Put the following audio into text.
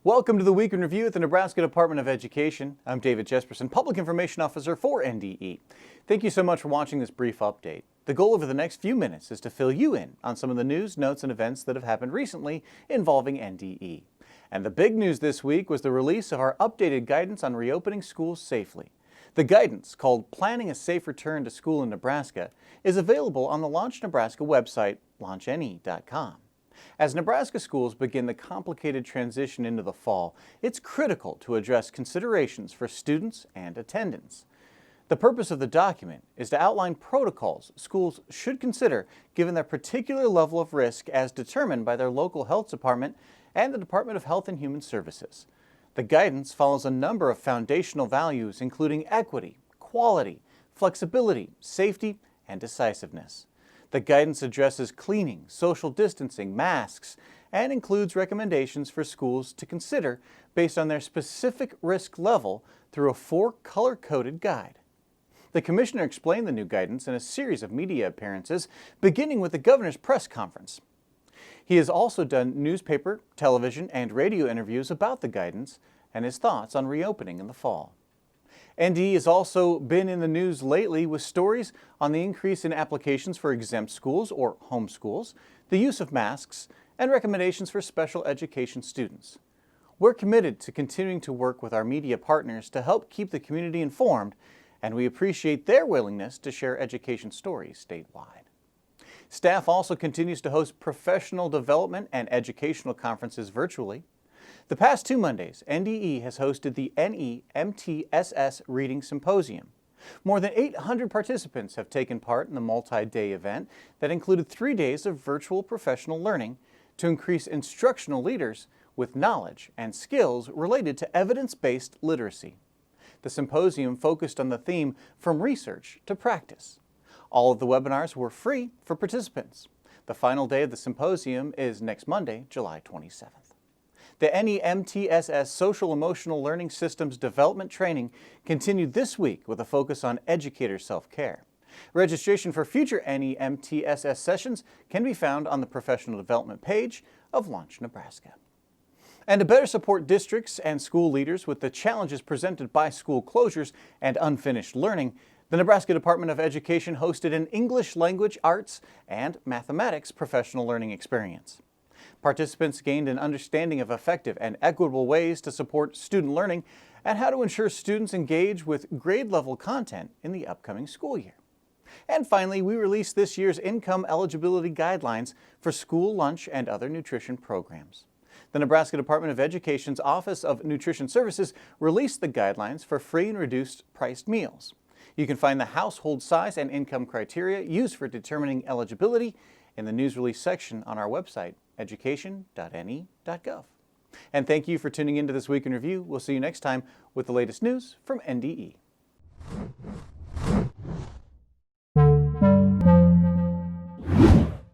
Welcome to the Week in Review at the Nebraska Department of Education. I'm David Jesperson, Public Information Officer for NDE. Thank you so much for watching this brief update. The goal over the next few minutes is to fill you in on some of the news, notes, and events that have happened recently involving NDE. And the big news this week was the release of our updated guidance on reopening schools safely. The guidance, called Planning a Safe Return to School in Nebraska, is available on the Launch Nebraska website, launchne.com. As Nebraska schools begin the complicated transition into the fall, it's critical to address considerations for students and attendance. The purpose of the document is to outline protocols schools should consider given their particular level of risk as determined by their local health department and the Department of Health and Human Services. The guidance follows a number of foundational values including equity, quality, flexibility, safety, and decisiveness. The guidance addresses cleaning, social distancing, masks, and includes recommendations for schools to consider based on their specific risk level through a 4-color-coded guide. The Commissioner explained the new guidance in a series of media appearances, beginning with the Governor's press conference. He has also done newspaper, television, and radio interviews about the guidance and his thoughts on reopening in the fall. NDE has also been in the news lately with stories on the increase in applications for exempt schools or home schools, the use of masks, and recommendations for special education students. We're committed to continuing to work with our media partners to help keep the community informed, and we appreciate their willingness to share education stories statewide. Staff also continues to host professional development and educational conferences virtually. The past 2 Mondays, NDE has hosted the NEMTSS Reading Symposium. More than 800 participants have taken part in the multi-day event that included 3 days of virtual professional learning to increase instructional leaders with knowledge and skills related to evidence-based literacy. The symposium focused on the theme From Research to Practice. All of the webinars were free for participants. The final day of the symposium is next Monday, July 27th. The NEMTSS Social Emotional Learning Systems Development Training continued this week with a focus on educator self-care. Registration for future NEMTSS sessions can be found on the Professional Development page of Launch Nebraska. And to better support districts and school leaders with the challenges presented by school closures and unfinished learning, the Nebraska Department of Education hosted an English language arts and mathematics professional learning experience. Participants gained an understanding of effective and equitable ways to support student learning and how to ensure students engage with grade-level content in the upcoming school year. And finally, we released this year's income eligibility guidelines for school lunch and other nutrition programs. The Nebraska Department of Education's Office of Nutrition Services released the guidelines for free and reduced priced meals. You can find the household size and income criteria used for determining eligibility in the news release section on our website, education.ne.gov. And thank you for tuning in to this Week in Review. We'll see you next time with the latest news from NDE.